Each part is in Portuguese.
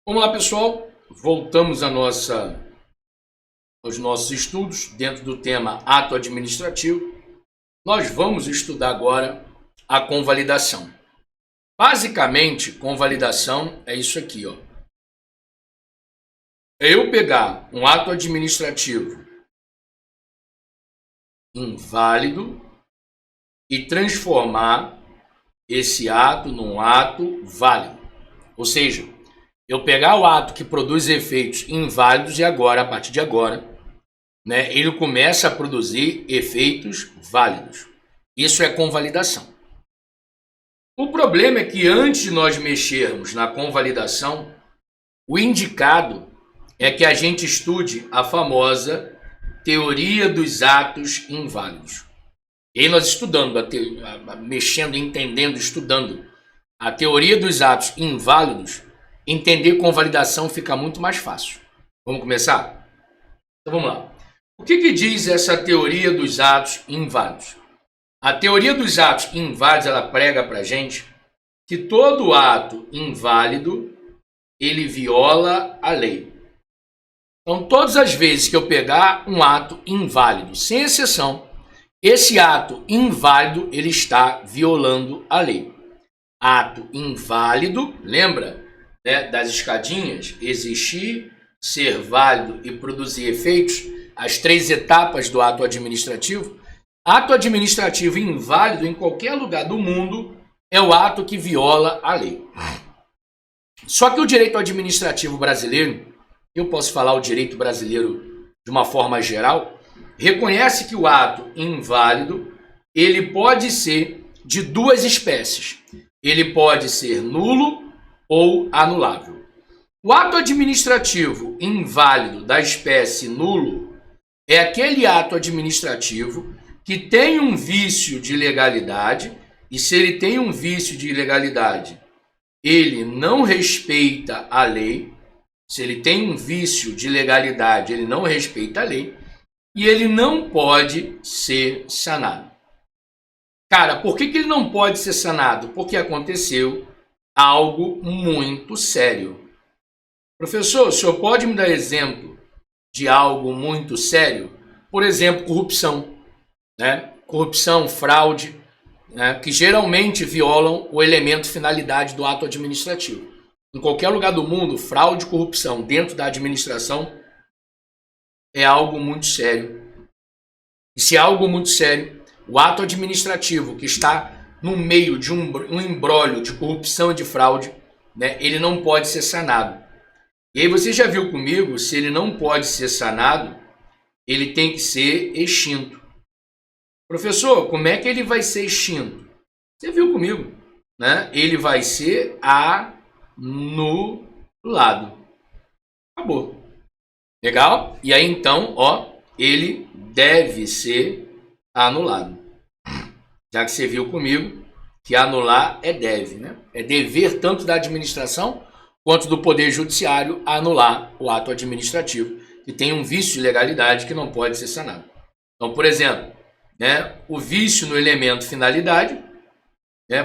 Vamos lá, pessoal. Voltamos aos nossos estudos dentro do tema ato administrativo. Nós vamos estudar agora a convalidação. Basicamente, convalidação é isso aqui, ó. É eu pegar um ato administrativo inválido e transformar esse ato num ato válido. Ou seja, eu pegar o ato que produz efeitos inválidos e agora, a partir de agora, ele começa a produzir efeitos válidos. Isso é convalidação. O problema é que antes de nós mexermos na convalidação, o indicado é que a gente estude a famosa teoria dos atos inválidos. E aí nós estudando, mexendo, entendendo, estudando a teoria dos atos inválidos, entender convalidação fica muito mais fácil. Vamos começar? Então vamos lá. O que diz essa teoria dos atos inválidos? A teoria dos atos inválidos, ela prega para a gente que todo ato inválido, ele viola a lei. Então, todas as vezes que eu pegar um ato inválido, sem exceção, esse ato inválido, ele está violando a lei. Ato inválido, lembra, das escadinhas? Existir, ser válido e produzir efeitos, as três etapas do ato administrativo. Ato administrativo inválido em qualquer lugar do mundo é o ato que viola a lei. Só que o direito administrativo brasileiro, eu posso falar o direito brasileiro de uma forma geral, reconhece que o ato inválido, ele pode ser de duas espécies. Ele pode ser nulo ou anulável. O ato administrativo inválido da espécie nulo é aquele ato administrativo que tem um vício de legalidade, e se ele tem um vício de ilegalidade, ele não respeita a lei. Se ele tem um vício de legalidade, ele não respeita a lei e ele não pode ser sanado. Cara, por que ele não pode ser sanado? Porque aconteceu algo muito sério. Professor, o senhor pode me dar exemplo de algo muito sério? Por exemplo, corrupção, Corrupção, fraude, que geralmente violam o elemento finalidade do ato administrativo. Em qualquer lugar do mundo, fraude e corrupção dentro da administração é algo muito sério. E se é algo muito sério, o ato administrativo que está no meio de um imbróglio de corrupção e de fraude, ele não pode ser sanado. E aí você já viu comigo, se ele não pode ser sanado, ele tem que ser extinto. Professor, como é que ele vai ser extinto? Você viu comigo, Ele vai ser anulado. Acabou. Legal? E aí então, ele deve ser anulado. Já que você viu comigo que anular é deve, É dever tanto da administração quanto do poder judiciário anular o ato administrativo que tem um vício de legalidade que não pode ser sanado. Então, por exemplo, o vício no elemento finalidade,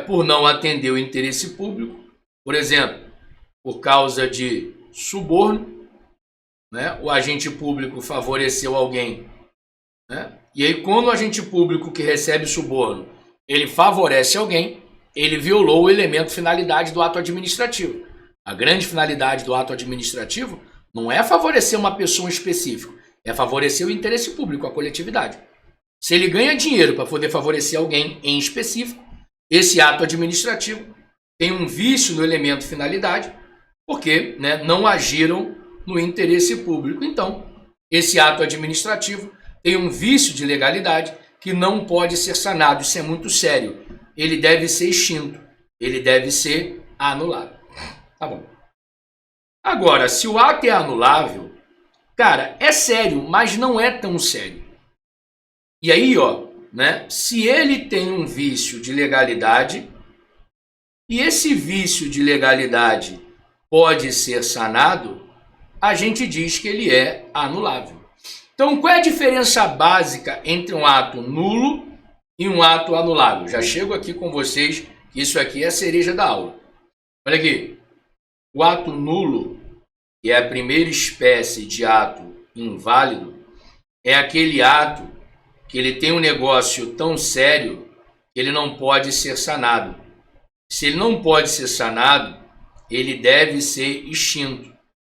por não atender o interesse público, por exemplo, por causa de suborno, o agente público favoreceu alguém, e aí quando o agente público que recebe suborno, ele favorece alguém, ele violou o elemento finalidade do ato administrativo. A grande finalidade do ato administrativo não é favorecer uma pessoa específica, é favorecer o interesse público, a coletividade. Se ele ganha dinheiro para poder favorecer alguém em específico, esse ato administrativo tem um vício no elemento finalidade, porque não agiram no interesse público. Então, esse ato administrativo tem um vício de legalidade que não pode ser sanado. Isso é muito sério. Ele deve ser extinto. Ele deve ser anulado. Tá bom. Agora, se o ato é anulável, cara, é sério, mas não é tão sério. E aí, se ele tem um vício de legalidade, e esse vício de legalidade pode ser sanado, a gente diz que ele é anulável. Então, qual é a diferença básica entre um ato nulo e um ato anulável? Já chego aqui com vocês, isso aqui é a cereja da aula. Olha aqui, o ato nulo que é a primeira espécie de ato inválido, é aquele ato que ele tem um negócio tão sério que ele não pode ser sanado. Se ele não pode ser sanado, ele deve ser extinto.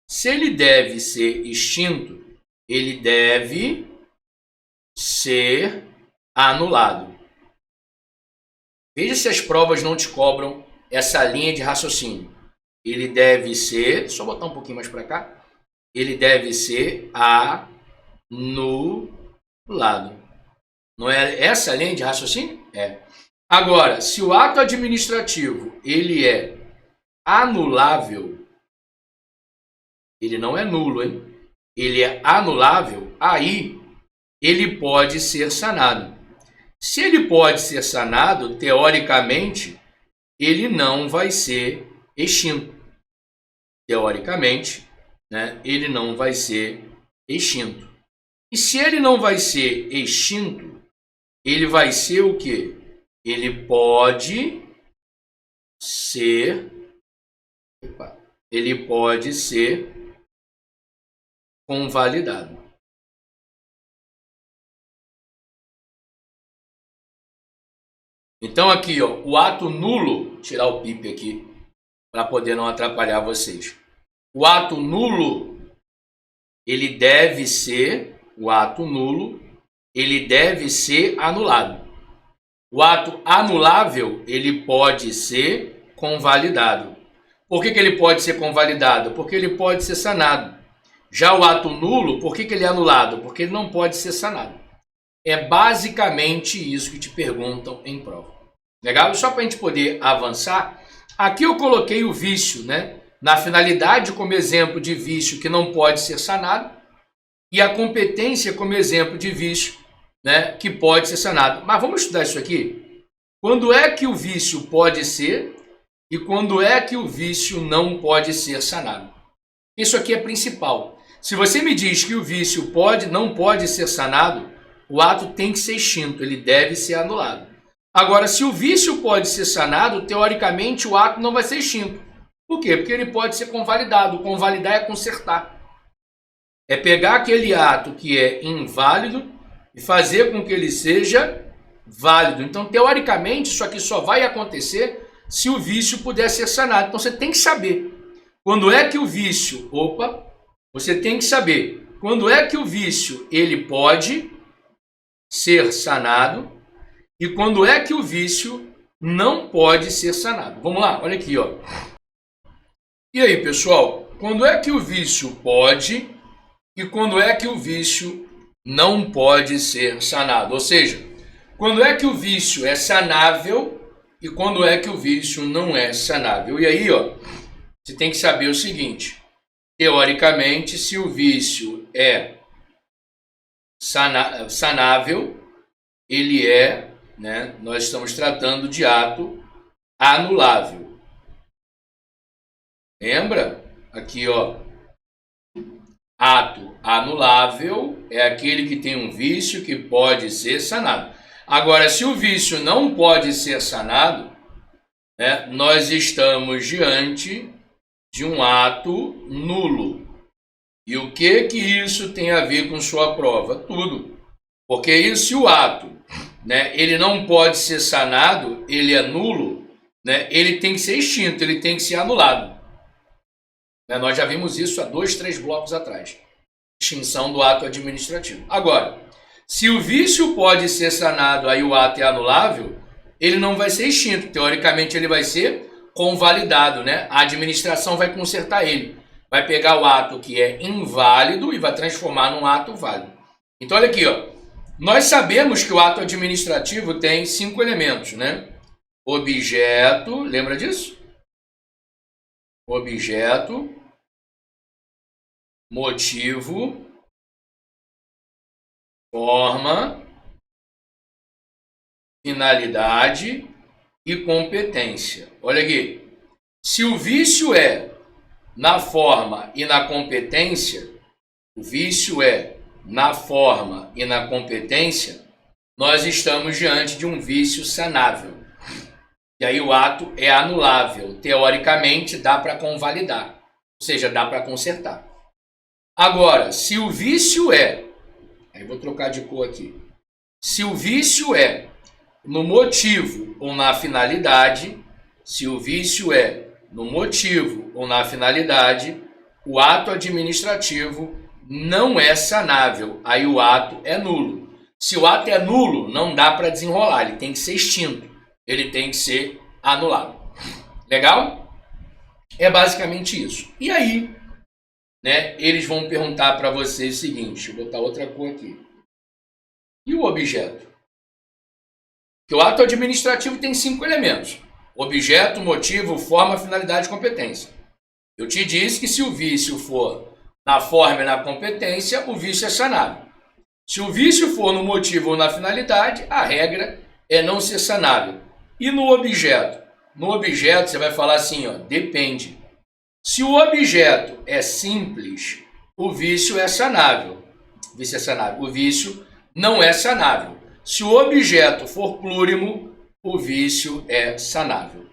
Se ele deve ser extinto, ele deve ser anulado. Veja se as provas não te cobram essa linha de raciocínio. Ele deve ser, deixa eu botar um pouquinho mais para cá, ele deve ser anulado. Não é essa a linha de raciocínio? É. Agora, se o ato administrativo ele é anulável, ele não é nulo, hein? Ele é anulável, aí ele pode ser sanado. Se ele pode ser sanado, teoricamente, ele não vai ser extinto. Teoricamente, né, ele não vai ser extinto. E se ele não vai ser extinto, ele vai ser o quê? Ele pode ser convalidado. Então aqui, ó, o ato nulo, tirar o pip aqui para poder não atrapalhar vocês. O ato nulo, ele deve ser anulado. O ato anulável, ele pode ser convalidado. Por que ele pode ser convalidado? Porque ele pode ser sanado. Já o ato nulo, por que ele é anulado? Porque ele não pode ser sanado. É basicamente isso que te perguntam em prova. Legal? Só para a gente poder avançar, aqui eu coloquei o vício, né? Na finalidade como exemplo de vício que não pode ser sanado e a competência como exemplo de vício, né, que pode ser sanado. Mas vamos estudar isso aqui? Quando é que o vício pode ser e quando é que o vício não pode ser sanado? Isso aqui é principal. Se você me diz que o vício não pode ser sanado, o ato tem que ser extinto, ele deve ser anulado. Agora, se o vício pode ser sanado, teoricamente o ato não vai ser extinto. Por quê? Porque ele pode ser convalidado. Convalidar é consertar. É pegar aquele ato que é inválido e fazer com que ele seja válido. Então, teoricamente, isso aqui só vai acontecer se o vício puder ser sanado. Então, você tem que saber quando é que o vício... Você tem que saber quando é que o vício ele pode ser sanado e quando é que o vício não pode ser sanado. Vamos lá, olha aqui, ó. E aí, pessoal, quando é que o vício pode e quando é que o vício não pode ser sanado? Ou seja, quando é que o vício é sanável e quando é que o vício não é sanável? E aí, ó, você tem que saber o seguinte: teoricamente, se o vício é sanável, ele é, né, nós estamos tratando de ato anulável. Lembra? Aqui, ó. Ato anulável é aquele que tem um vício que pode ser sanado. Agora, se o vício não pode ser sanado, né, nós estamos diante de um ato nulo. E o que isso tem a ver com sua prova? Tudo. Porque se o ato, né, ele não pode ser sanado, ele é nulo, né, ele tem que ser extinto, ele tem que ser anulado. Nós já vimos isso há 2, 3 blocos atrás. Extinção do ato administrativo. Agora, se o vício pode ser sanado, aí o ato é anulável, ele não vai ser extinto. Teoricamente, ele vai ser convalidado, né? A administração vai consertar ele. Vai pegar o ato que é inválido e vai transformar num ato válido. Então, olha aqui, ó. Nós sabemos que o ato administrativo tem 5 elementos, né? Objeto, lembra disso? Objeto, motivo, forma, finalidade e competência. Olha aqui. Se o vício é na forma e na competência, nós estamos diante de um vício sanável. E aí o ato é anulável. Teoricamente, dá para convalidar. Ou seja, dá para consertar. Agora, se o vício é... Aí vou trocar de cor aqui. Se o vício é no motivo ou na finalidade, se o vício é no motivo ou na finalidade, o ato administrativo não é sanável. Aí o ato é nulo. Se o ato é nulo, não dá para desenrolar. Ele tem que ser extinto. Ele tem que ser anulado. Legal? É basicamente isso. E aí, né, eles vão perguntar para você o seguinte. Vou botar outra cor aqui. E o objeto? Que o ato administrativo tem 5 elementos. Objeto, motivo, forma, finalidade e competência. Eu te disse que se o vício for na forma e na competência, o vício é sanável. Se o vício for no motivo ou na finalidade, a regra é não ser sanável. E no objeto? No objeto você vai falar assim, ó, depende. Se o objeto é simples, o vício é sanável. O vício é sanável. O vício não é sanável. Se o objeto for plurimo, o vício é sanável.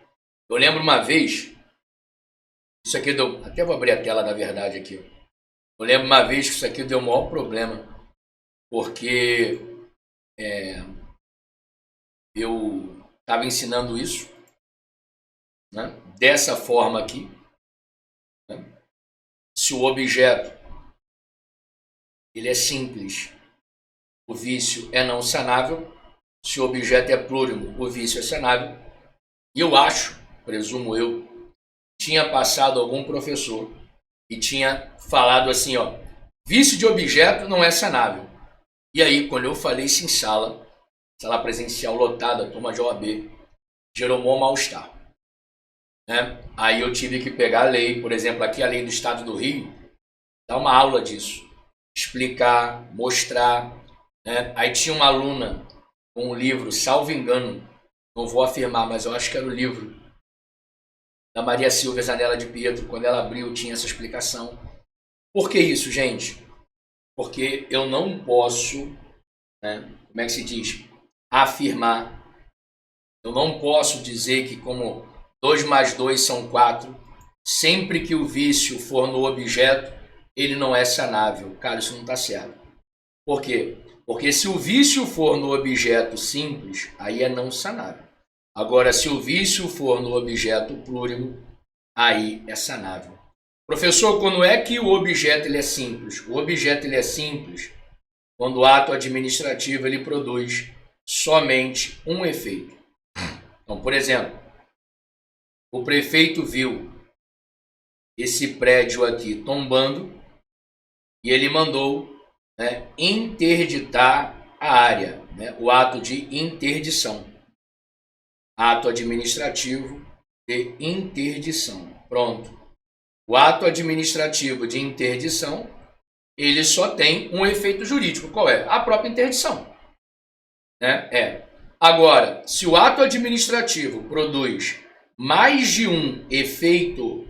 Eu lembro uma vez, isso aqui deu, até vou abrir a tela da verdade aqui. Eu lembro uma vez que isso aqui deu o maior problema, porque eu estava ensinando isso, né, dessa forma aqui. Né? Se o objeto ele é simples, o vício é não sanável. Se o objeto é plurimo, o vício é sanável. E eu acho, presumo eu, tinha passado algum professor e tinha falado assim, ó, vício de objeto não é sanável. E aí, quando eu falei isso em sala presencial lotada, turma de OAB, gerou um mal-estar. Né? Aí eu tive que pegar a lei, por exemplo, aqui a lei do Estado do Rio, dar uma aula disso, explicar, mostrar. Né? Aí tinha uma aluna com um livro, salvo engano, não vou afirmar, mas eu acho que era o livro da Maria Silvia Zanella de Pietro. Quando ela abriu, tinha essa explicação. Por que isso, gente? Porque eu não posso, né, como é que se diz? Afirmar. Eu não posso dizer que como 2 mais 2 são 4, sempre que o vício for no objeto, ele não é sanável. Cara, isso não está certo. Por quê? Porque se o vício for no objeto simples, aí é não sanável. Agora, se o vício for no objeto plurimo, aí é sanável. Professor, quando é que o objeto ele é simples? O objeto ele é simples quando o ato administrativo ele produz somente um efeito. Então, por exemplo, o prefeito viu esse prédio aqui tombando e ele mandou, né, interditar a área, né, o ato de interdição. Ato administrativo de interdição. Pronto. O ato administrativo de interdição, ele só tem um efeito jurídico. Qual é? A própria interdição. Né? Agora, se o ato administrativo produz mais de um efeito,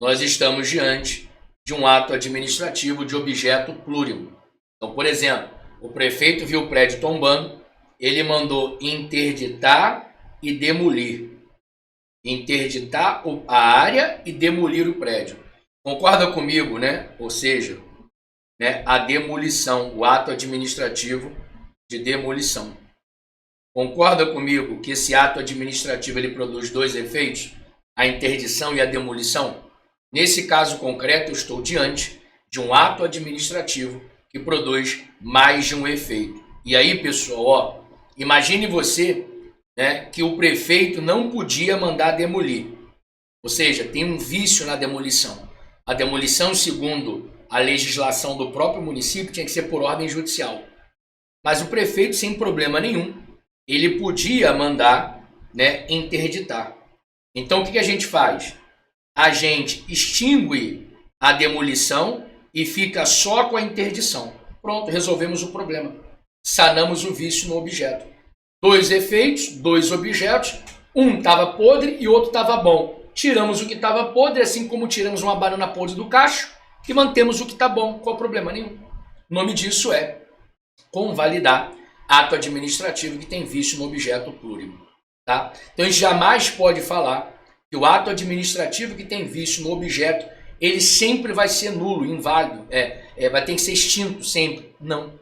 nós estamos diante de um ato administrativo de objeto plurimo. Então, por exemplo, o prefeito viu o prédio tombando, ele mandou interditar e demolir. Interditar a área e demolir o prédio. Concorda comigo, né? Ou seja, né, a demolição, o ato administrativo de demolição. Concorda comigo que esse ato administrativo ele produz 2 efeitos? A interdição e a demolição? Nesse caso concreto, eu estou diante de um ato administrativo que produz mais de um efeito. E aí, pessoal, ó, imagine você, né, que o prefeito não podia mandar demolir. Ou seja, tem um vício na demolição. A demolição, segundo a legislação do próprio município, tinha que ser por ordem judicial. Mas o prefeito, sem problema nenhum, ele podia mandar, né, interditar. Então, o que a gente faz? A gente extingue a demolição e fica só com a interdição. Pronto, resolvemos o problema. Sanamos o vício no objeto. 2 efeitos, 2 objetos, um estava podre e outro estava bom. Tiramos o que estava podre, assim como tiramos uma banana podre do cacho, e mantemos o que está bom. Qual o problema? Nenhum. O nome disso é convalidar ato administrativo que tem vício no objeto plurimo. Tá? Então a gente jamais pode falar que o ato administrativo que tem vício no objeto, ele sempre vai ser nulo, inválido, vai ter que ser extinto sempre. Não,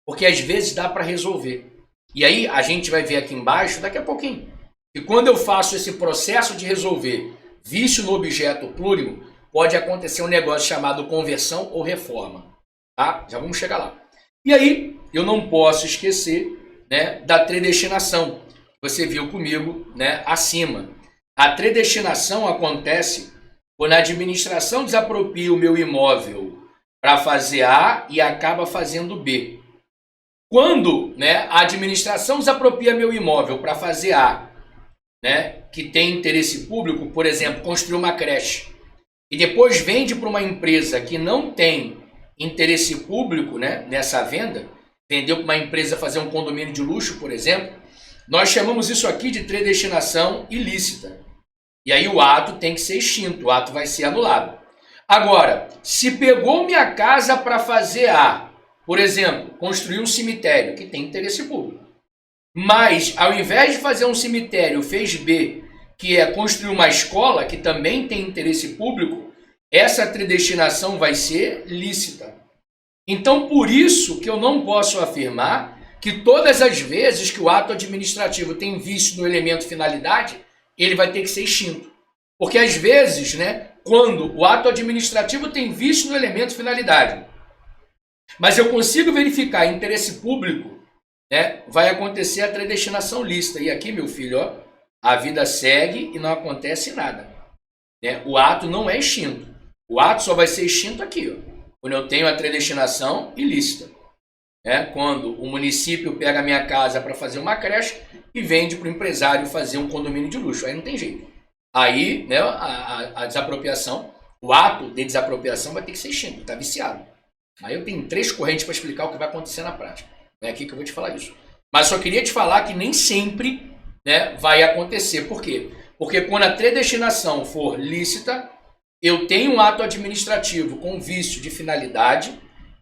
porque às vezes dá para resolver. E aí a gente vai ver aqui embaixo daqui a pouquinho. E quando eu faço esse processo de resolver vício no objeto plúrimo, pode acontecer um negócio chamado conversão ou reforma. Tá? Já vamos chegar lá. E aí eu não posso esquecer, né, da predestinação. Você viu comigo, né, acima. A predestinação acontece quando a administração desapropria o meu imóvel para fazer A e acaba fazendo B. Quando, né, a administração desapropria meu imóvel para fazer A, né, que tem interesse público, por exemplo, construir uma creche, e depois vende para uma empresa que não tem interesse público, né, nessa venda, vendeu para uma empresa fazer um condomínio de luxo, por exemplo, nós chamamos isso aqui de predestinação ilícita. E aí o ato tem que ser extinto, o ato vai ser anulado. Agora, se pegou minha casa para fazer A, por exemplo, construir um cemitério, que tem interesse público, mas ao invés de fazer um cemitério, fez B, que é construir uma escola, que também tem interesse público, essa predestinação vai ser lícita. Então, por isso que eu não posso afirmar que todas as vezes que o ato administrativo tem vício no elemento finalidade, ele vai ter que ser extinto. Porque às vezes, né, quando o ato administrativo tem vício no elemento finalidade, mas eu consigo verificar interesse público, né, vai acontecer a predestinação lícita. E aqui, meu filho, ó, a vida segue e não acontece nada. Né? O ato não é extinto. O ato só vai ser extinto aqui, ó, quando eu tenho a predestinação ilícita. Quando o município pega a minha casa para fazer uma creche e vende para o empresário fazer um condomínio de luxo. Aí não tem jeito. Aí, né, a desapropriação, o ato de desapropriação vai ter que ser extinto, está viciado. Aí eu tenho 3 correntes para explicar o que vai acontecer na prática. É aqui que eu vou te falar isso. Mas só queria te falar que nem sempre, né, vai acontecer. Por quê? Porque quando a predestinação for lícita, eu tenho um ato administrativo com vício de finalidade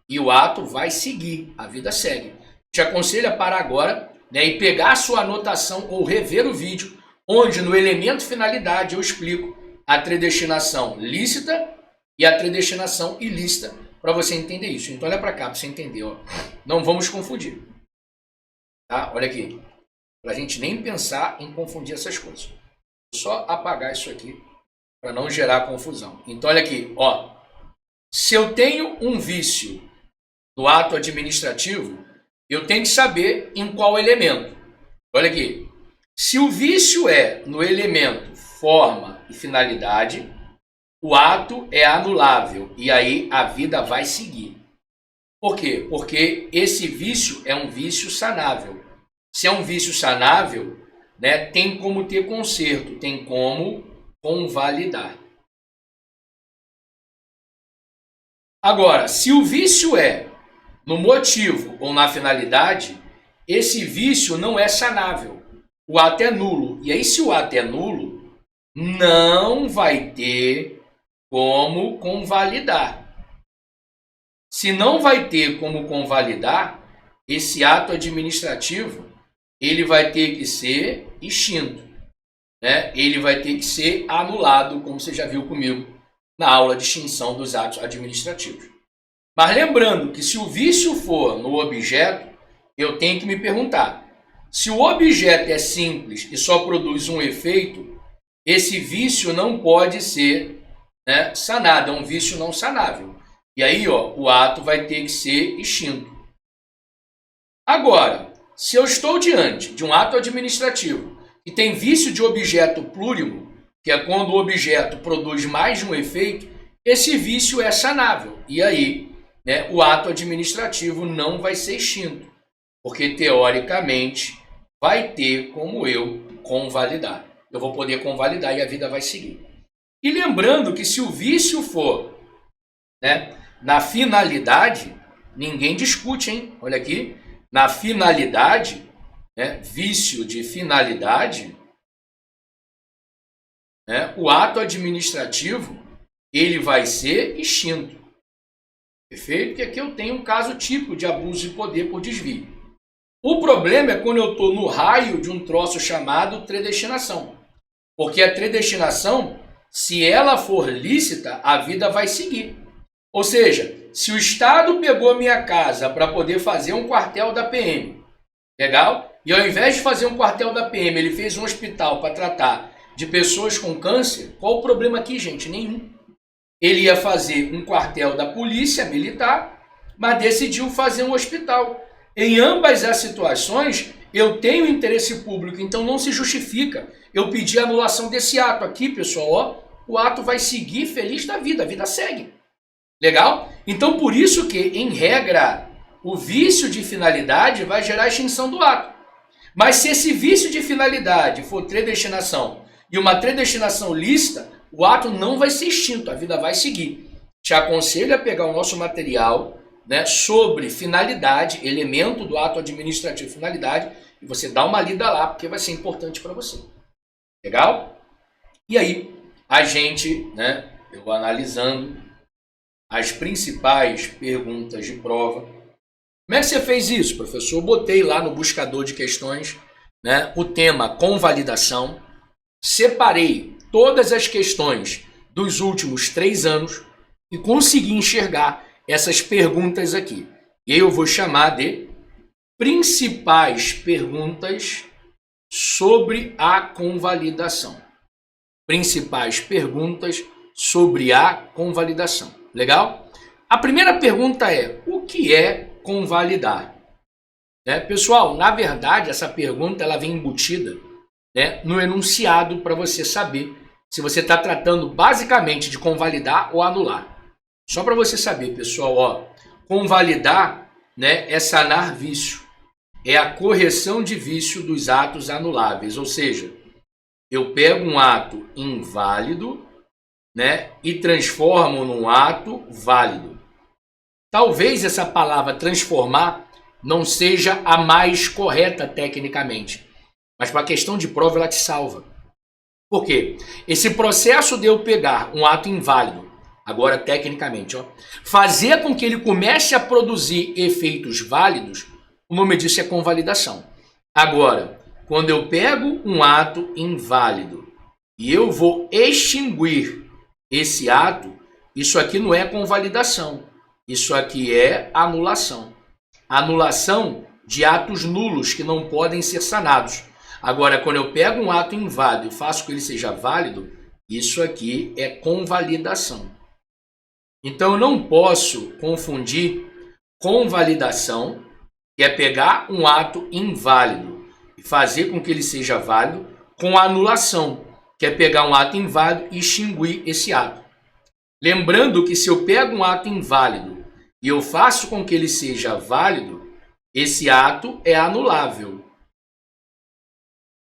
e o ato vai seguir, a vida segue. Te aconselho a parar agora, né, e pegar a sua anotação ou rever o vídeo, onde no elemento finalidade eu explico a predestinação lícita e a predestinação ilícita, para você entender isso. Então olha para cá, para você entender. Ó. Não vamos confundir. Tá? Olha aqui. Para a gente nem pensar em confundir essas coisas. Vou só apagar isso aqui, para não gerar confusão. Então olha aqui. Ó. Se eu tenho um vício no ato administrativo, eu tenho que saber em qual elemento. Olha aqui. Se o vício é no elemento forma e finalidade, o ato é anulável e aí a vida vai seguir. Por quê? Porque esse vício é um vício sanável. Se é um vício sanável, né, tem como ter conserto, tem como convalidar. Agora, se o vício é no motivo ou na finalidade, esse vício não é sanável. O ato é nulo. E aí, se o ato é nulo, não vai ter como convalidar. Se não vai ter como convalidar, esse ato administrativo, ele vai ter que ser extinto, né? Ele vai ter que ser anulado, como você já viu comigo na aula de extinção dos atos administrativos. Mas lembrando que se o vício for no objeto, eu tenho que me perguntar, se o objeto é simples e só produz um efeito, esse vício não pode ser, né, sanado, é um vício não sanável. E aí, ó, o ato vai ter que ser extinto. Agora, se eu estou diante de um ato administrativo que tem vício de objeto plúrimo, que é quando o objeto produz mais de um efeito, esse vício é sanável. E aí, né, o ato administrativo não vai ser extinto, porque teoricamente vai ter como eu convalidar. Eu vou poder convalidar e a vida vai seguir. E lembrando que se o vício for, né, na finalidade, ninguém discute, hein? Olha aqui, na finalidade, né, vício de finalidade, né, o ato administrativo ele vai ser extinto. Perfeito? Porque aqui eu tenho um caso típico de abuso de poder por desvio. O problema é quando eu estou no raio de um troço chamado predestinação. Porque a predestinação, Se ela for lícita, a vida vai seguir. Ou seja, se o Estado pegou minha casa para poder fazer um quartel da PM, legal? E ao invés de fazer um quartel da PM, ele fez um hospital para tratar de pessoas com câncer, qual o problema aqui, gente? Nenhum. Ele ia fazer um quartel da polícia militar, mas decidiu fazer um hospital. Em ambas as situações, eu tenho interesse público, então não se justifica eu pedir a anulação desse ato aqui, pessoal. Ó, o ato vai seguir feliz da vida, a vida segue. Legal? Então, por isso que, em regra, o vício de finalidade vai gerar a extinção do ato. Mas se esse vício de finalidade for predestinação e uma predestinação lícita, o ato não vai ser extinto, a vida vai seguir. Te aconselho a pegar o nosso material, né, sobre finalidade, elemento do ato administrativo finalidade, e você dá uma lida lá, porque vai ser importante para você. Legal? E aí, a gente, né, eu analisando as principais perguntas de prova. Como é que você fez isso, professor? Eu botei lá no buscador de questões, né, o tema convalidação, separei todas as questões dos últimos 3 anos e consegui enxergar essas perguntas aqui. E aí eu vou chamar de principais perguntas sobre a convalidação. Principais perguntas sobre a convalidação. Legal? A primeira pergunta é: o que é convalidar? Né? Pessoal, na verdade, essa pergunta ela vem embutida, né, no enunciado para você saber se você está tratando basicamente de convalidar ou anular. Só para você saber, pessoal, ó, convalidar, né, é sanar vício. É a correção de vício dos atos anuláveis. Ou seja, eu pego um ato inválido, né, e transformo num ato válido. Talvez essa palavra transformar não seja a mais correta tecnicamente, mas para a questão de prova ela te salva. Por quê? Esse processo de eu pegar um ato inválido, agora tecnicamente, ó, fazer com que ele comece a produzir efeitos válidos, o nome disso é convalidação. Agora, quando eu pego um ato inválido e eu vou extinguir esse ato, isso aqui não é convalidação, isso aqui é anulação. Anulação de atos nulos que não podem ser sanados. Agora, quando eu pego um ato inválido e faço com que ele seja válido, isso aqui é convalidação. Então, eu não posso confundir convalidação, que é pegar um ato inválido e fazer com que ele seja válido, com anulação, que é pegar um ato inválido e extinguir esse ato. Lembrando que se eu pego um ato inválido e eu faço com que ele seja válido, esse ato é anulável.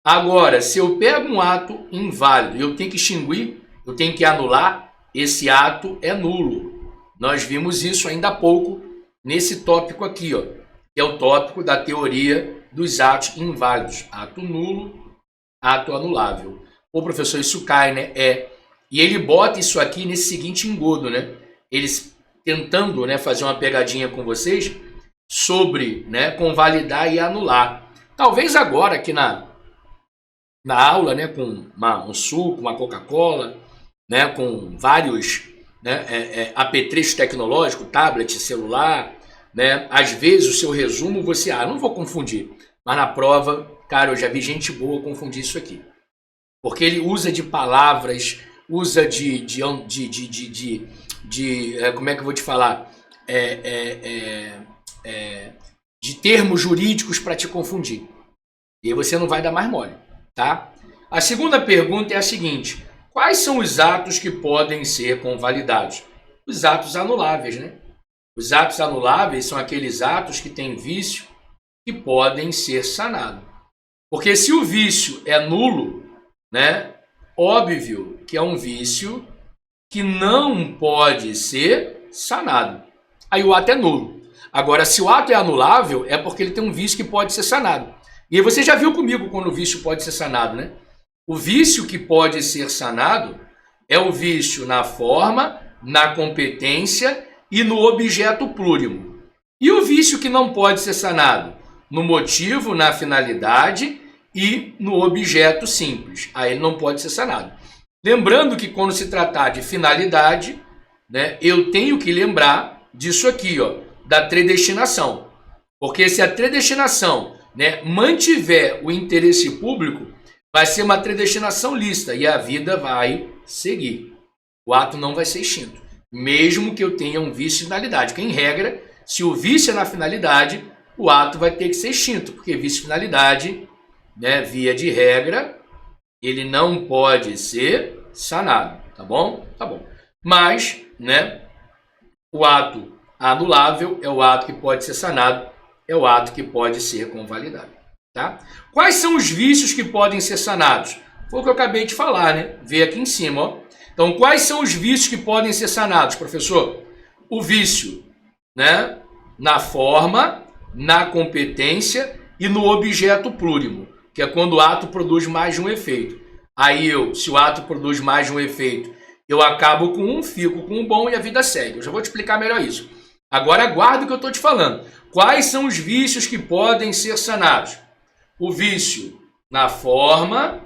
Agora, se eu pego um ato inválido e eu tenho que extinguir, eu tenho que anular, esse ato é nulo. Nós vimos isso ainda há pouco nesse tópico aqui, ó, que é o tópico da teoria dos atos inválidos. Ato nulo, ato anulável. Ô, professor, isso cai, né? E ele bota isso aqui nesse seguinte engodo, né? Eles tentando, né, fazer uma pegadinha com vocês sobre, né, convalidar e anular. Talvez agora aqui na aula, né, com um suco, uma Coca-Cola, né, com vários, né, apetrechos tecnológicos, tablet, celular, né, às vezes o seu resumo você, não vou confundir, mas na prova, cara, eu já vi gente boa confundir isso aqui. Porque ele usa de palavras, usa como é que eu vou te falar? De termos jurídicos para te confundir. E aí você não vai dar mais mole, tá? A segunda pergunta é a seguinte: quais são os atos que podem ser convalidados? Os atos anuláveis, né? Os atos anuláveis são aqueles atos que têm vício que podem ser sanados. Porque se o vício é nulo, né? Óbvio que é um vício que não pode ser sanado. Aí o ato é nulo. Agora, se o ato é anulável, é porque ele tem um vício que pode ser sanado. E aí você já viu comigo quando o vício pode ser sanado, né? O vício que pode ser sanado é o vício na forma, na competência e no objeto plúrimo. E o vício que não pode ser sanado? No motivo, na finalidade e no objeto simples. Aí ele não pode ser sanado. Lembrando que quando se tratar de finalidade, né, eu tenho que lembrar disso aqui, ó, da predestinação. Porque se a predestinação, né, mantiver o interesse público, vai ser uma predestinação lícita e a vida vai seguir. O ato não vai ser extinto, mesmo que eu tenha um vício de finalidade. Porque, em regra, se o vício é na finalidade, o ato vai ter que ser extinto, porque vício de finalidade, né, via de regra, ele não pode ser sanado, tá bom? Tá bom. Mas, né, o ato anulável é o ato que pode ser sanado, é o ato que pode ser convalidado, tá? Quais são os vícios que podem ser sanados? Foi o que eu acabei de falar, né? Vê aqui em cima, ó. Então, quais são os vícios que podem ser sanados, professor? O vício, né, na forma, na competência e no objeto plurimo, que é quando o ato produz mais de um efeito. Aí se o ato produz mais de um efeito, eu acabo com um, fico com um bom e a vida segue. Eu já vou te explicar melhor isso. Agora aguarda o que eu estou te falando. Quais são os vícios que podem ser sanados? O vício na forma,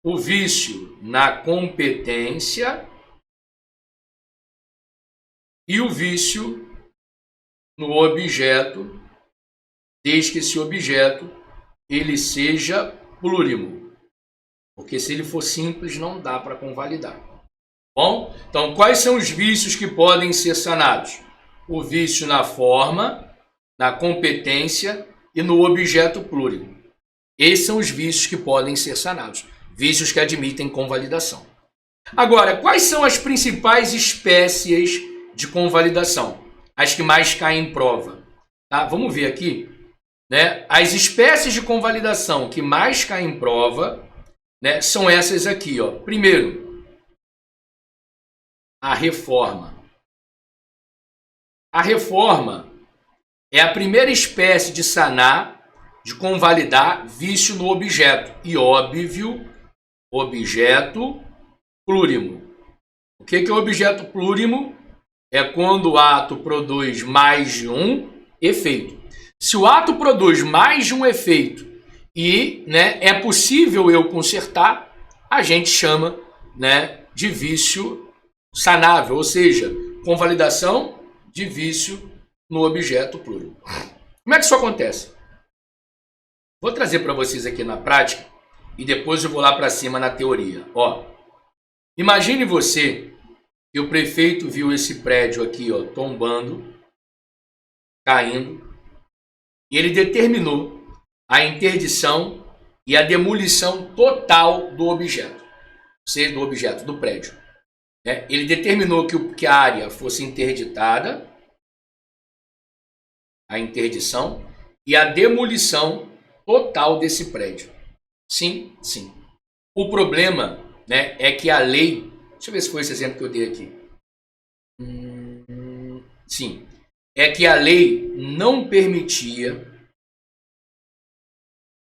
o vício na competência e o vício no objeto, desde que esse objeto ele seja plurimo. Porque se ele for simples, não dá para convalidar. Bom, então quais são os vícios que podem ser sanados? O vício na forma, na competência e no objeto plurimo. Esses são os vícios que podem ser sanados. Vícios que admitem convalidação. Agora, quais são as principais espécies de convalidação? As que mais caem em prova. Tá? Vamos ver aqui, né? As espécies de convalidação que mais caem em prova, né, são essas aqui, ó. Primeiro, a reforma. A reforma é a primeira espécie de sanar, de convalidar vício no objeto. E óbvio, objeto plurimo. O que é o objeto plurimo? É quando o ato produz mais de um efeito. Se o ato produz mais de um efeito e, né, é possível eu consertar, a gente chama, né, de vício sanável, ou seja, convalidação de vício no objeto plurimo. Como é que isso acontece? Vou trazer para vocês aqui na prática e depois eu vou lá para cima na teoria. Ó, imagine você que o prefeito viu esse prédio aqui, ó, tombando, caindo, e ele determinou a interdição e a demolição total do objeto, ou seja, do objeto, do prédio. Ele determinou que a área fosse interditada, a interdição e a demolição total desse prédio. Sim, sim. O problema, né, é que a lei... Deixa eu ver se foi esse exemplo que eu dei aqui. Sim. É que a lei não permitia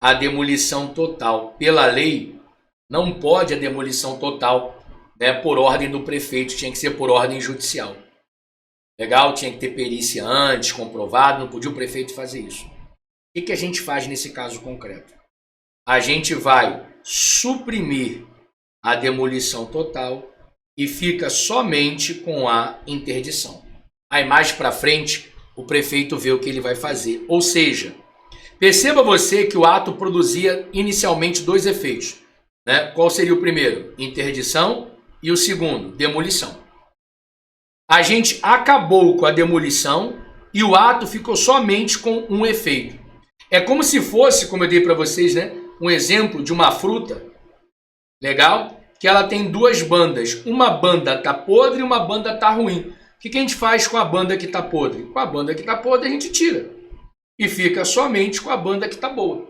a demolição total. Pela lei, não pode a demolição total, né, por ordem do prefeito, tinha que ser por ordem judicial. Legal? Tinha que ter perícia antes, comprovado, não podia o prefeito fazer isso. O que a gente faz nesse caso concreto? A gente vai suprimir a demolição total e fica somente com a interdição. Aí mais para frente, o prefeito vê o que ele vai fazer. Ou seja, perceba você que o ato produzia inicialmente dois efeitos, né? Qual seria o primeiro? Interdição e o segundo, demolição. A gente acabou com a demolição e o ato ficou somente com um efeito. É como se fosse, como eu dei para vocês, né, um exemplo de uma fruta, legal? Que ela tem duas bandas. Uma banda está podre e uma banda está ruim. O que a gente faz com a banda que está podre? Com a banda que está podre a gente tira. E fica somente com a banda que está boa.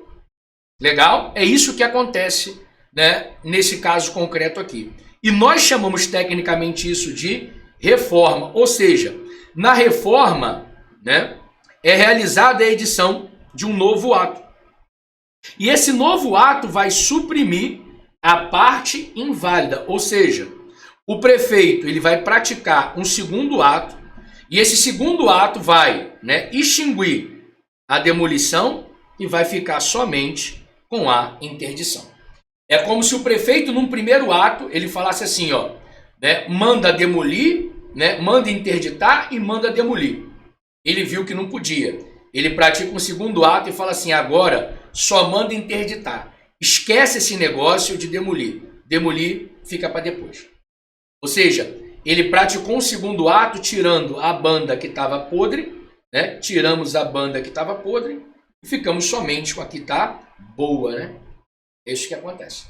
Legal? É isso que acontece, né, nesse caso concreto aqui. E nós chamamos tecnicamente isso de reforma. Ou seja, na reforma, né, é realizada a edição de um novo ato. E esse novo ato vai suprimir a parte inválida. Ou seja, o prefeito ele vai praticar um segundo ato e esse segundo ato vai, né, extinguir a demolição e vai ficar somente com a interdição. É como se o prefeito, num primeiro ato, ele falasse assim, ó, né, manda demolir, né, manda interditar e manda demolir. Ele viu que não podia. Ele pratica um segundo ato e fala assim, agora só manda interditar. Esquece esse negócio de demolir. Demolir fica para depois. Ou seja, ele praticou um segundo ato tirando a banda que estava podre, né? Tiramos a banda que estava podre e ficamos somente com a que está boa, né? É isso que acontece.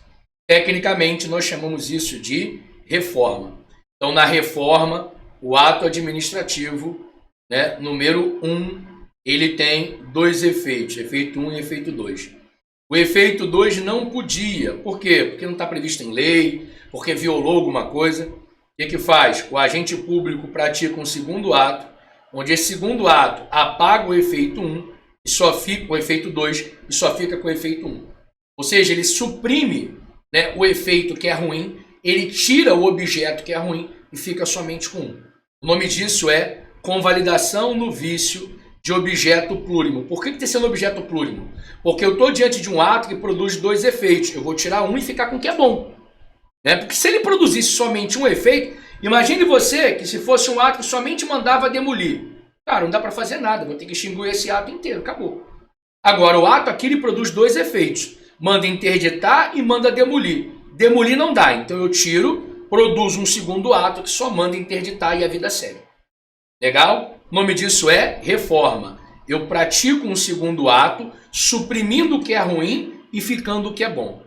Tecnicamente, nós chamamos isso de reforma. Então, na reforma, o ato administrativo, né, número 1, ele tem dois efeitos, efeito 1 e efeito 2. O efeito 2 não podia. Por quê? Porque não está previsto em lei, porque violou alguma coisa. O que faz? O agente público pratica um segundo ato, onde esse segundo ato apaga o efeito 1 e só fica com o efeito 2 e só fica com o efeito 1. Ou seja, ele suprime, né, o efeito que é ruim, ele tira o objeto que é ruim e fica somente com um. O nome disso é convalidação no vício de objeto plurimo. Por que está sendo objeto plurimo? Porque eu estou diante de um ato que produz dois efeitos. Eu vou tirar um e ficar com o que é bom. Né? Porque se ele produzisse somente um efeito, imagine você que se fosse um ato que somente mandava demolir. Cara, não dá para fazer nada, vou ter que extinguir esse ato inteiro, acabou. Agora, o ato aqui ele produz dois efeitos. Manda interditar e manda demolir. Demolir não dá, então eu tiro, produzo um segundo ato que só manda interditar e a vida segue. Legal? O nome disso é reforma. Eu pratico um segundo ato, suprimindo o que é ruim e ficando o que é bom.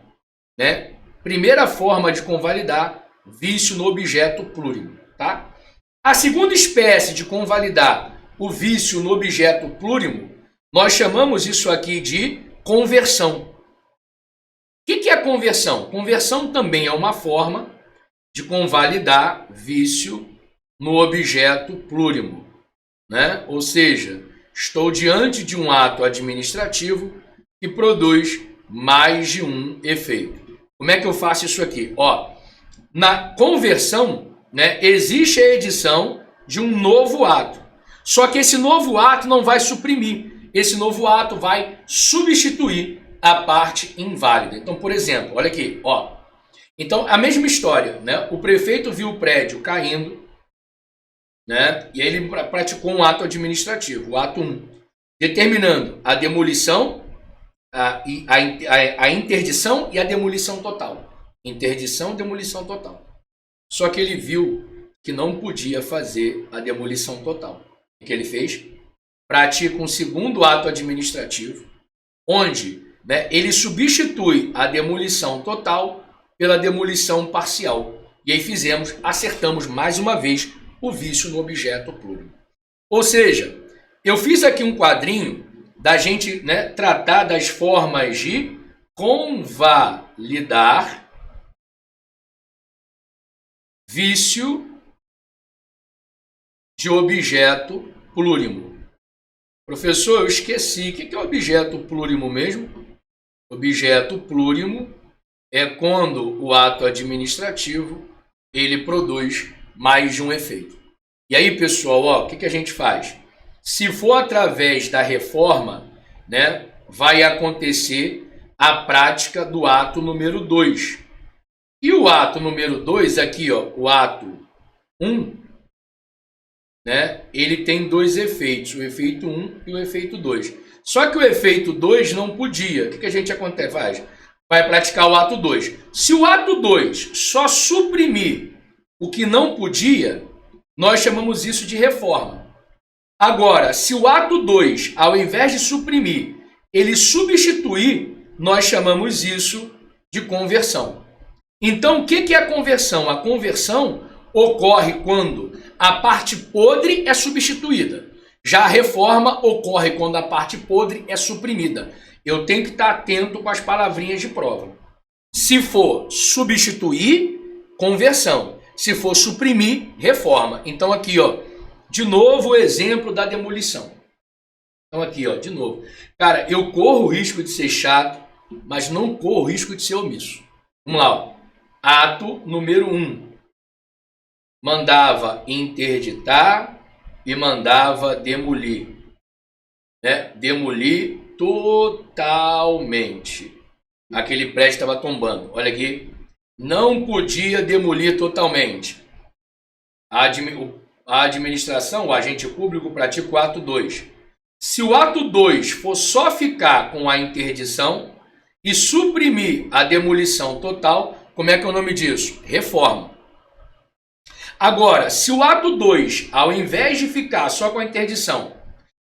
Né? Primeira forma de convalidar, vício no objeto plurimo. Tá? A segunda espécie de convalidar o vício no objeto plurimo, nós chamamos isso aqui de conversão. O que é conversão? Conversão também é uma forma de convalidar vício no objeto plurimo, né? Ou seja, estou diante de um ato administrativo que produz mais de um efeito. Como é que eu faço isso aqui? Ó, na conversão, né, existe a edição de um novo ato. Só que esse novo ato não vai suprimir. Esse novo ato vai substituir a parte inválida. Então, por exemplo, olha aqui, ó. Então, a mesma história, né? O prefeito viu o prédio caindo, né? E aí ele praticou um ato administrativo, o ato 1, determinando a demolição, a interdição e a demolição total. Interdição, demolição total. Só que ele viu que não podia fazer a demolição total. O que ele fez? Pratica um segundo ato administrativo, onde, né, ele substitui a demolição total pela demolição parcial. E aí acertamos mais uma vez o vício no objeto plurimo. Ou seja, eu fiz aqui um quadrinho da gente, né, tratar das formas de convalidar vício de objeto plurimo. Professor, eu esqueci. O que é objeto plurimo mesmo? Objeto plurimo é quando o ato administrativo ele produz mais de um efeito. E aí, pessoal, ó, o que a gente faz? Se for através da reforma, né, vai acontecer a prática do ato número 2. E o ato número 2, aqui, ó, o ato 1, né, ele tem dois efeitos, o efeito 1 e o efeito 2. Só que o efeito 2 não podia. O que a gente faz? Vai praticar o ato 2. Se o ato 2 só suprimir o que não podia, nós chamamos isso de reforma. Agora, se o ato 2, ao invés de suprimir, ele substituir, nós chamamos isso de conversão. Então, o que é a conversão? A conversão ocorre quando a parte podre é substituída. Já a reforma ocorre quando a parte podre é suprimida. Eu tenho que estar atento com as palavrinhas de prova. Se for substituir, conversão. Se for suprimir, reforma. Então aqui, ó, de novo o exemplo da demolição. Então aqui, ó, de novo. Cara, eu corro o risco de ser chato, mas não corro o risco de ser omisso. Vamos lá, ó. Ato número 1. Mandava interditar e mandava demolir. Né? Demolir totalmente. aquele prédio estava tombando. Olha aqui. Não podia demolir totalmente. A administração, o agente público, pratica o ato 2. Se o ato 2 for só ficar com a interdição e suprimir a demolição total, como é que é o nome disso? Reforma. Agora, se o ato 2, ao invés de ficar só com a interdição,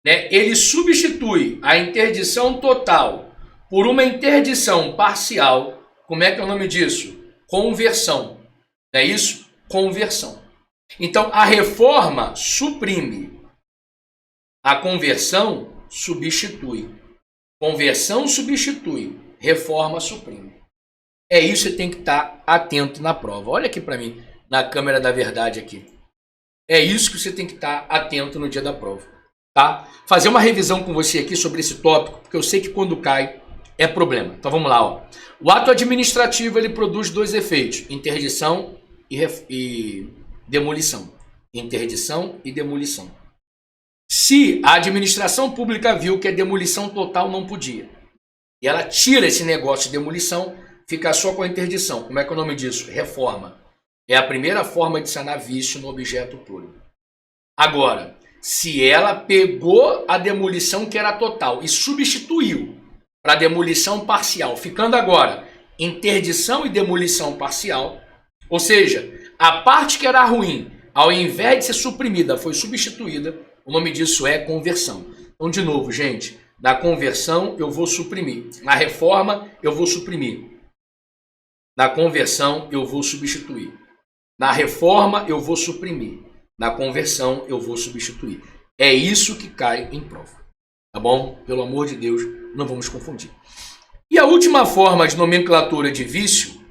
né, ele substitui a interdição total por uma interdição parcial, como é que é o nome disso? Conversão. Não é isso? Conversão. Então, a reforma suprime. A conversão substitui. Conversão substitui. Reforma suprime. É isso que você tem que estar atento na prova. Olha aqui para mim, na câmera da verdade aqui. É isso que você tem que estar atento no dia da prova. Tá? Fazer uma revisão com você aqui sobre esse tópico, porque eu sei que quando cai é problema. Então vamos lá. Ó. O ato administrativo ele produz 2 efeitos. Interdição e demolição. Interdição e demolição. Se a administração pública viu que a demolição total não podia, e ela tira esse negócio de demolição, fica só com a interdição. Como é que é o nome disso? Reforma. É a primeira forma de sanar vício no objeto puro. Agora, se ela pegou a demolição que era total e substituiu para demolição parcial, ficando agora interdição e demolição parcial, ou seja, a parte que era ruim, ao invés de ser suprimida, foi substituída, o nome disso é conversão. Então, de novo, gente, na conversão eu vou suprimir, na reforma eu vou suprimir, na conversão eu vou substituir, na reforma eu vou suprimir, na conversão eu vou substituir. É isso que cai em prova. Tá bom? Pelo amor de Deus, não vamos confundir. E a última forma de nomenclatura de vício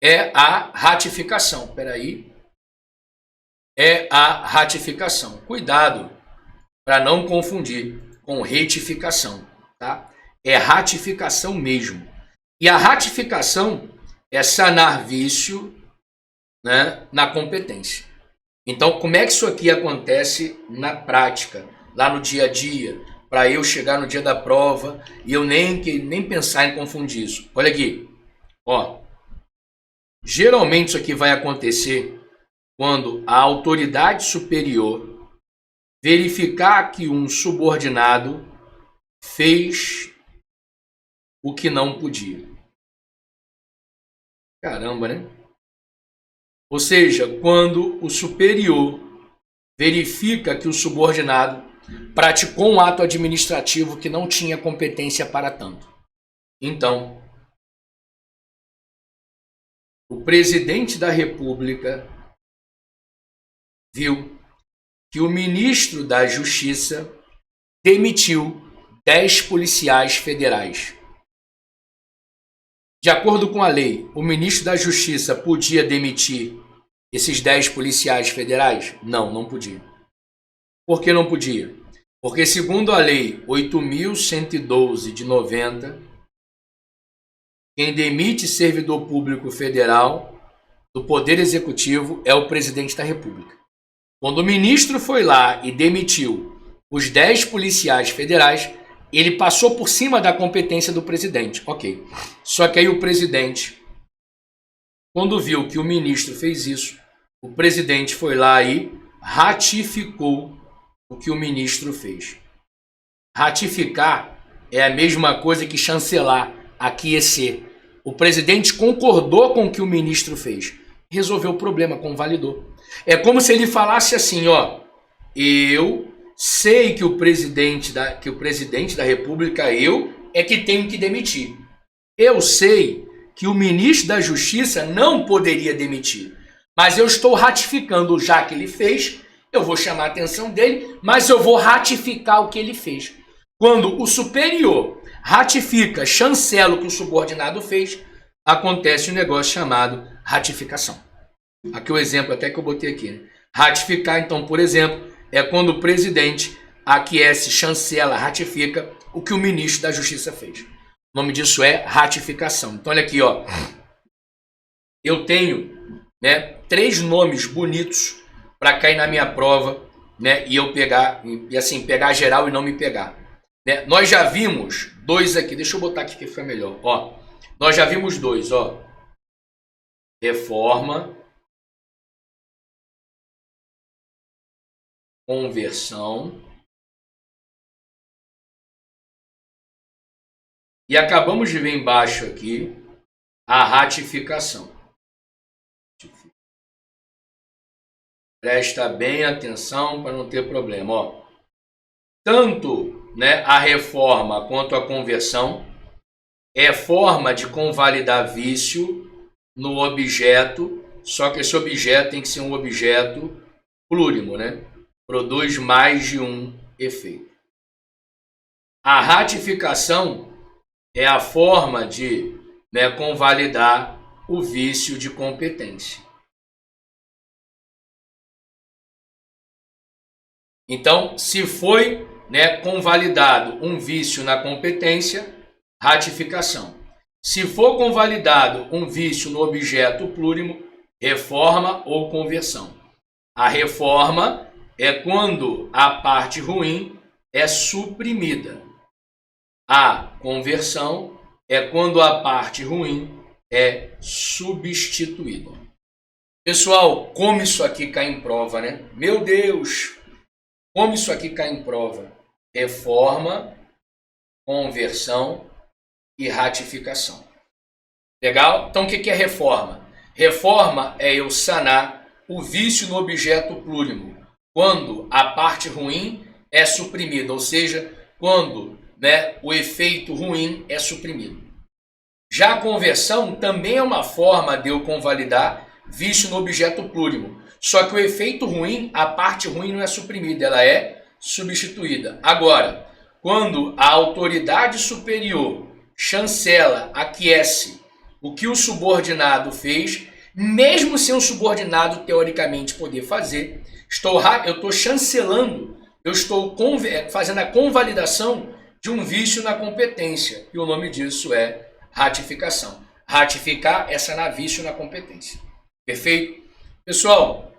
é a ratificação. Espera aí. É a ratificação. Cuidado para não confundir com retificação. Tá? É ratificação mesmo. E a ratificação é sanar vício, né, na competência. Então, como é que isso aqui acontece na prática, lá no dia a dia, para eu chegar no dia da prova e eu nem pensar em confundir isso? Olha aqui, ó. Geralmente isso aqui vai acontecer quando a autoridade superior verificar que um subordinado fez o que não podia. Caramba, né? Ou seja, quando o superior verifica que o subordinado praticou um ato administrativo que não tinha competência para tanto. Então, o presidente da República viu que o ministro da Justiça demitiu 10 policiais federais. De acordo com a lei, o ministro da Justiça podia demitir esses 10 policiais federais? Não, não podia. Por que não podia? Porque segundo a lei 8.112 de 90, quem demite servidor público federal do Poder Executivo é o presidente da República. Quando o ministro foi lá e demitiu os 10 policiais federais, ele passou por cima da competência do presidente. Ok. Só que aí o presidente, quando viu que o ministro fez isso, o presidente foi lá e ratificou o que o ministro fez. Ratificar é a mesma coisa que chancelar, aquecer. O presidente concordou com o que o ministro fez. Resolveu o problema, convalidou. É como se ele falasse assim, ó, eu sei que o presidente da República, eu é que tenho que demitir. Eu sei que o ministro da Justiça não poderia demitir. Mas eu estou ratificando, já que ele fez, eu vou chamar a atenção dele, mas eu vou ratificar o que ele fez. Quando o superior ratifica, chancela o que o subordinado fez, acontece um negócio chamado ratificação. Aqui o exemplo até que eu botei aqui. Né? Ratificar, então, por exemplo, é quando o presidente aquece, chancela, ratifica o que o ministro da Justiça fez. O nome disso é ratificação. Então, olha aqui, ó. Eu tenho, né, 3 nomes bonitos para cair na minha prova, né, e eu pegar, e assim, pegar geral e não me pegar. Né? Nós já vimos 2 aqui. Deixa eu botar aqui que fica melhor. Ó, Nós já vimos dois, ó. Reforma, conversão. E acabamos de ver embaixo aqui a ratificação. Presta bem atenção para não ter problema. Ó. Tanto, né, a reforma quanto a conversão é forma de convalidar vício no objeto, só que esse objeto tem que ser um objeto plurimo, né? Produz mais de um efeito. A ratificação é a forma de, né, convalidar o vício de competência. Então, se foi, né, convalidado um vício na competência, ratificação. Se for convalidado um vício no objeto plurimo, reforma ou conversão. A reforma é quando a parte ruim é suprimida. A conversão é quando a parte ruim é substituída. Pessoal, como isso aqui cai em prova, né? Meu Deus! Como isso aqui cai em prova? Reforma, conversão e ratificação. Legal? Então, o que é reforma? Reforma é eu sanar o vício no objeto plurimo, quando a parte ruim é suprimida, ou seja, quando, né, o efeito ruim é suprimido. Já a conversão também é uma forma de eu convalidar vício no objeto plurimo, só que o efeito ruim, a parte ruim não é suprimida, ela é substituída. Agora, quando a autoridade superior chancela, aquece o que o subordinado fez, mesmo sem o subordinado teoricamente poder fazer, eu estou chancelando, eu estou fazendo a convalidação de um vício na competência. E o nome disso é ratificação. Ratificar é sanar vício na competência. Perfeito? Pessoal,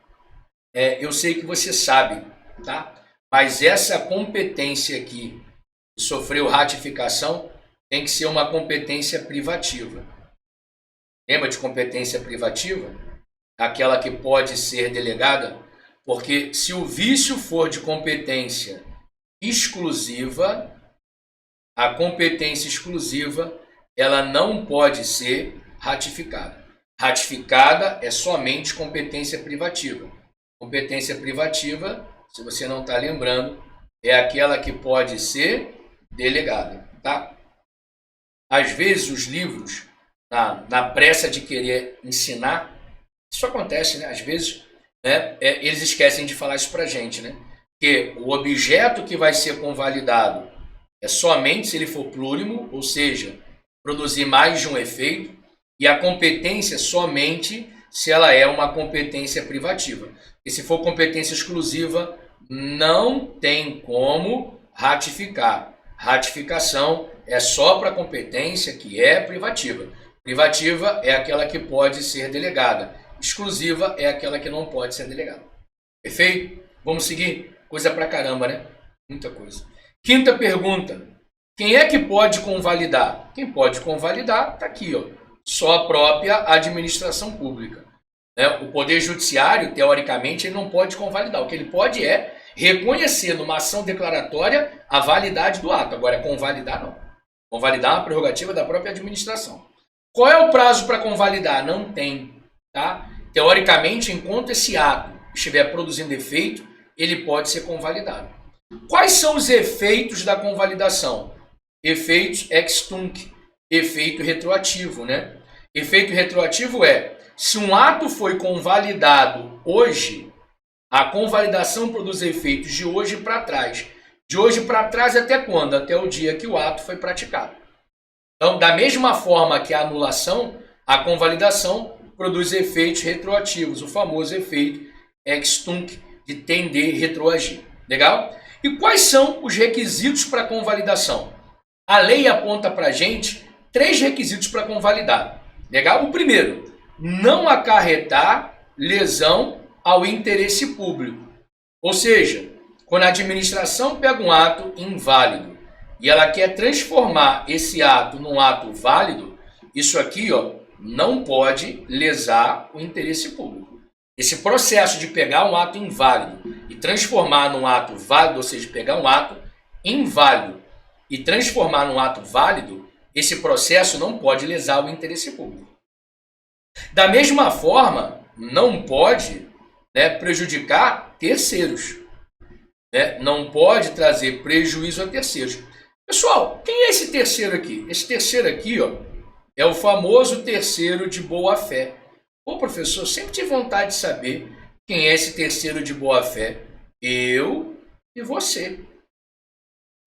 eu sei que você sabe, tá? Mas essa competência aqui, que sofreu ratificação, tem que ser uma competência privativa. Lembra de competência privativa? Aquela que pode ser delegada? Porque se o vício for de competência exclusiva, a competência exclusiva, ela não pode ser ratificada. Ratificada é somente competência privativa. Competência privativa, se você não está lembrando, é aquela que pode ser delegada, tá? Às vezes os livros, na pressa de querer ensinar, isso acontece, né? Às vezes, né, eles esquecem de falar isso para a gente, né? Que o objeto que vai ser convalidado é somente se ele for plurimo, ou seja, produzir mais de um efeito, e a competência somente se ela é uma competência privativa. E se for competência exclusiva, não tem como ratificar. Ratificação é só para competência que é privativa. Privativa é aquela que pode ser delegada. Exclusiva é aquela que não pode ser delegada. Perfeito? Vamos seguir? Coisa pra caramba, né? Muita coisa. Quinta pergunta. Quem é que pode convalidar? Quem pode convalidar está aqui, ó. Só a própria administração pública. Né? O Poder Judiciário, teoricamente, ele não pode convalidar. O que ele pode é reconhecer numa ação declaratória a validade do ato. Agora, convalidar não. Convalidar é uma prerrogativa da própria administração. Qual é o prazo para convalidar? Não tem. Tá? Teoricamente, enquanto esse ato estiver produzindo efeito, ele pode ser convalidado. Quais são os efeitos da convalidação? Efeitos ex tunc, efeito retroativo, né? Efeito retroativo é, se um ato foi convalidado hoje, a convalidação produz efeitos de hoje para trás. De hoje para trás até quando? Até o dia que o ato foi praticado. Então, da mesma forma que a anulação, a convalidação produz efeitos retroativos, o famoso efeito ex tunc, de tender a retroagir. Legal? E quais são os requisitos para convalidação? A lei aponta para a gente 3 requisitos para convalidar. Legal? O primeiro, não acarretar lesão ao interesse público. Ou seja, quando a administração pega um ato inválido e ela quer transformar esse ato num ato válido, isso aqui, ó, não pode lesar o interesse público. Esse processo de pegar um ato inválido e transformar num ato válido, ou seja, pegar um ato inválido e transformar num ato válido, esse processo não pode lesar o interesse público. Da mesma forma, não pode, né, prejudicar terceiros. Né? Não pode trazer prejuízo a terceiros. Pessoal, quem é esse terceiro aqui? Esse terceiro aqui, ó, é o famoso terceiro de boa-fé. Pô, professor, sempre tive vontade de saber quem é esse terceiro de boa-fé. Eu e você.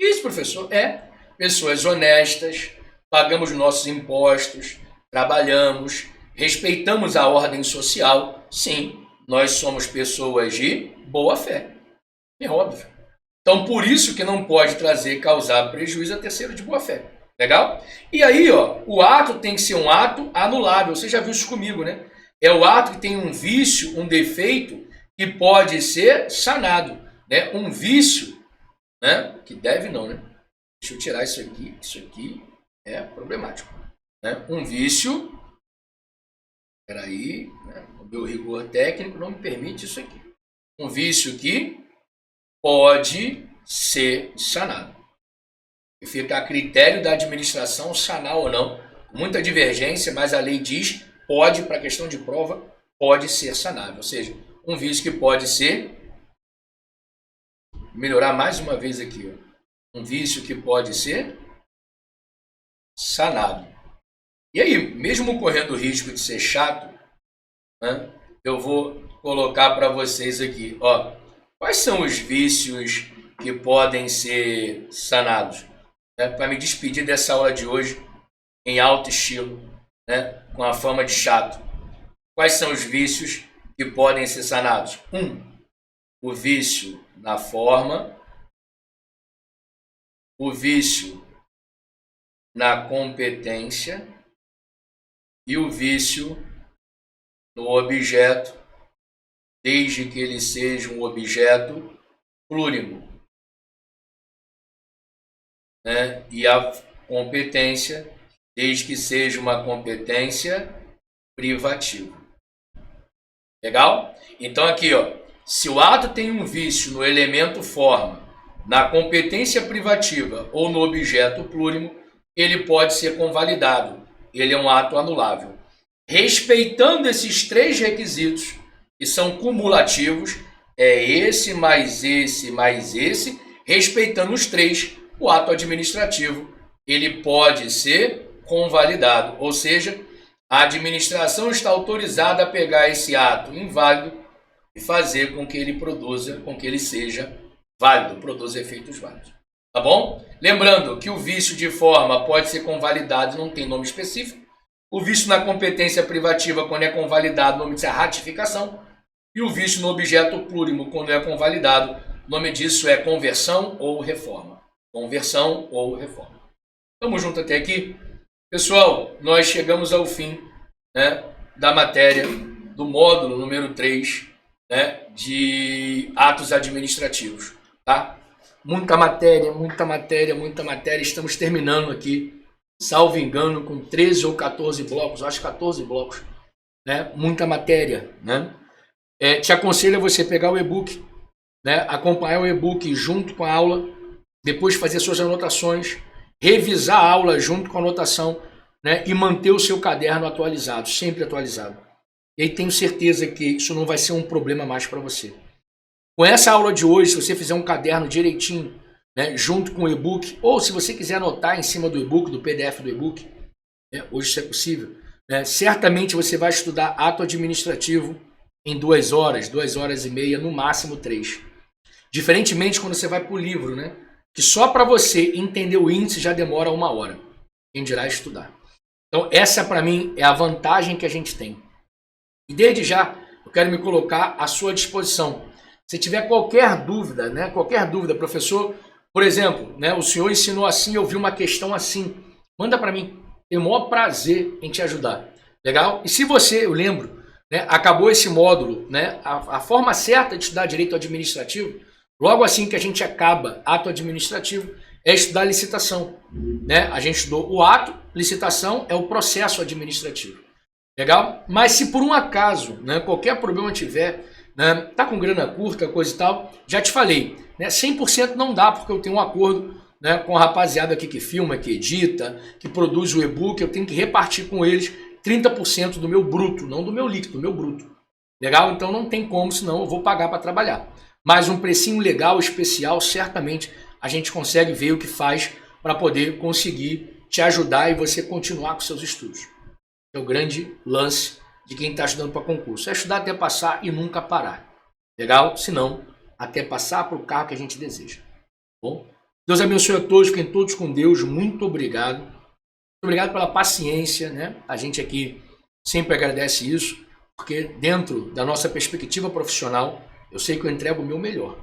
Isso, professor, é pessoas honestas, pagamos nossos impostos, trabalhamos, respeitamos a ordem social. Sim, nós somos pessoas de boa-fé. É óbvio. Então, por isso que não pode causar prejuízo a terceiro de boa-fé. Legal? E aí, ó, o ato tem que ser um ato anulável. Você já viu isso comigo, né? É o ato que tem um vício, um defeito, que pode ser sanado. Né? Um vício, né? Que deve não, né? Deixa eu tirar isso aqui é problemático. Né? Um vício, peraí, né? O meu rigor técnico não me permite isso aqui. Um vício que pode ser sanado. E fica a critério da administração sanar ou não. Muita divergência, mas a lei diz, pode, para questão de prova, pode ser sanável. Ou seja, um vício que pode ser, melhorar mais uma vez aqui, ó. Um vício que pode ser sanado. E aí, mesmo correndo o risco de ser chato, né, eu vou colocar para vocês aqui, ó, quais são os vícios que podem ser sanados? Para me despedir dessa aula de hoje em alto estilo, né, com a fama de chato. Quais são os vícios que podem ser sanados? O vício na forma, o vício na competência e o vício no objeto, desde que ele seja um objeto plurimo. Né? E a competência, desde que seja uma competência privativa. Legal? Então aqui, ó, se o ato tem um vício no elemento forma, na competência privativa ou no objeto plurimo, ele pode ser convalidado. Ele é um ato anulável. Respeitando esses três requisitos, que são cumulativos, é esse, mais esse, respeitando os três, o ato administrativo, ele pode ser convalidado. Ou seja, a administração está autorizada a pegar esse ato inválido e fazer com que ele produza, com que ele seja válido, produza efeitos válidos. Tá bom? Lembrando que o vício de forma pode ser convalidado, não tem nome específico. O vício na competência privativa, quando é convalidado, o nome disso é ratificação. E o vício no objeto plurimo, quando é convalidado, o nome disso é conversão ou reforma. Conversão ou reforma. Tamo junto até aqui? Pessoal, nós chegamos ao fim, né, da matéria do módulo número 3, né, de atos administrativos. Tá? Muita matéria. Estamos terminando aqui, salvo engano, com 13 ou 14 blocos. Acho 14 blocos. Né? Muita matéria. Né? Te aconselho a você pegar o e-book, né? Acompanhar o e-book junto com a aula, depois fazer suas anotações, revisar a aula junto com a anotação, né? E manter o seu caderno atualizado, sempre atualizado. E aí tenho certeza que isso não vai ser um problema mais para você. Com essa aula de hoje, se você fizer um caderno direitinho, né, junto com o e-book, ou se você quiser anotar em cima do e-book, do PDF do e-book, né, hoje isso é possível, né, certamente você vai estudar ato administrativo em 2 horas, 2 horas e meia, no máximo 3. Diferentemente quando você vai para o livro, né, que só para você entender o índice já demora 1 hora. Quem dirá estudar. Então essa para mim é a vantagem que a gente tem. E desde já eu quero me colocar à sua disposição. Se tiver qualquer dúvida, né, professor, por exemplo, né, o senhor ensinou assim, eu vi uma questão assim, manda para mim. Tenho o maior prazer em te ajudar. Legal? E se você, eu lembro, né, acabou esse módulo, né, a forma certa de estudar direito administrativo, logo assim que a gente acaba ato administrativo, é estudar licitação. Né? A gente estudou o ato, licitação é o processo administrativo. Legal? Mas se por um acaso, né, qualquer problema tiver, né, tá com grana curta, coisa e tal, já te falei, né, 100% não dá, porque eu tenho um acordo, né, com a rapaziada aqui que filma, que edita, que produz o e-book, eu tenho que repartir com eles 30% do meu bruto, não do meu líquido, do meu bruto. Legal? Então não tem como, senão eu vou pagar para trabalhar. Mas um precinho legal, especial, certamente a gente consegue ver o que faz para poder conseguir te ajudar e você continuar com seus estudos. É o grande lance de quem está estudando para concurso. É estudar até passar e nunca parar. Legal? Se não, até passar para o carro que a gente deseja. Bom? Deus abençoe a todos, fiquem todos com Deus. Muito obrigado. Muito obrigado pela paciência, né? A gente aqui sempre agradece isso, porque dentro da nossa perspectiva profissional, eu sei que eu entrego o meu melhor,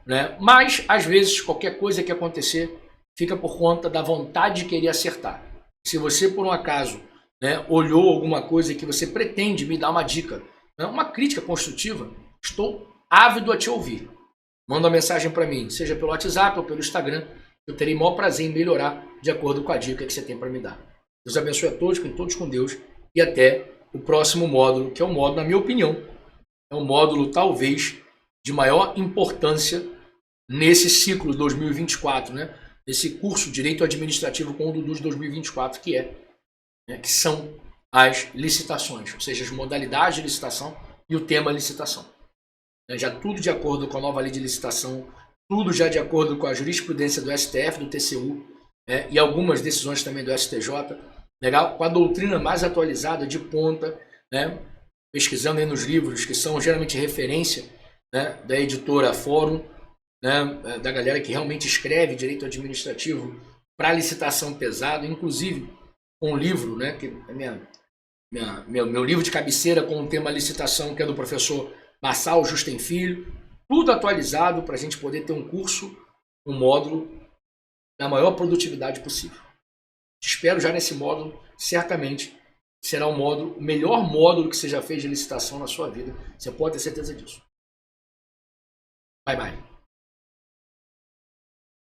né? Mas, às vezes, qualquer coisa que acontecer fica por conta da vontade de querer acertar. Se você, por um acaso, né, olhou alguma coisa que você pretende me dar uma dica, né, uma crítica construtiva, estou ávido a te ouvir. Manda uma mensagem para mim, seja pelo WhatsApp ou pelo Instagram. Eu terei o maior prazer em melhorar de acordo com a dica que você tem para me dar. Deus abençoe a todos, fiquem todos com Deus e até o próximo módulo, que é um módulo, na minha opinião, é um módulo talvez de maior importância nesse ciclo 2024, né? Esse curso Direito Administrativo com o Dudu de 2024, que são as licitações, ou seja, as modalidades de licitação e o tema licitação. Já tudo de acordo com a nova lei de licitação, tudo já de acordo com a jurisprudência do STF, do TCU, e algumas decisões também do STJ, legal? Com a doutrina mais atualizada, de ponta, né? Pesquisando aí nos livros que são geralmente referência, né, da editora Fórum, né, da galera que realmente escreve direito administrativo para licitação pesado, inclusive com um livro, né, que é meu livro de cabeceira com o tema licitação, que é do professor Marçal Justen Filho, tudo atualizado para a gente poder ter um curso, um módulo da maior produtividade possível. Te espero já nesse módulo, certamente será o melhor módulo que você já fez de licitação na sua vida, você pode ter certeza disso. Bye, bye.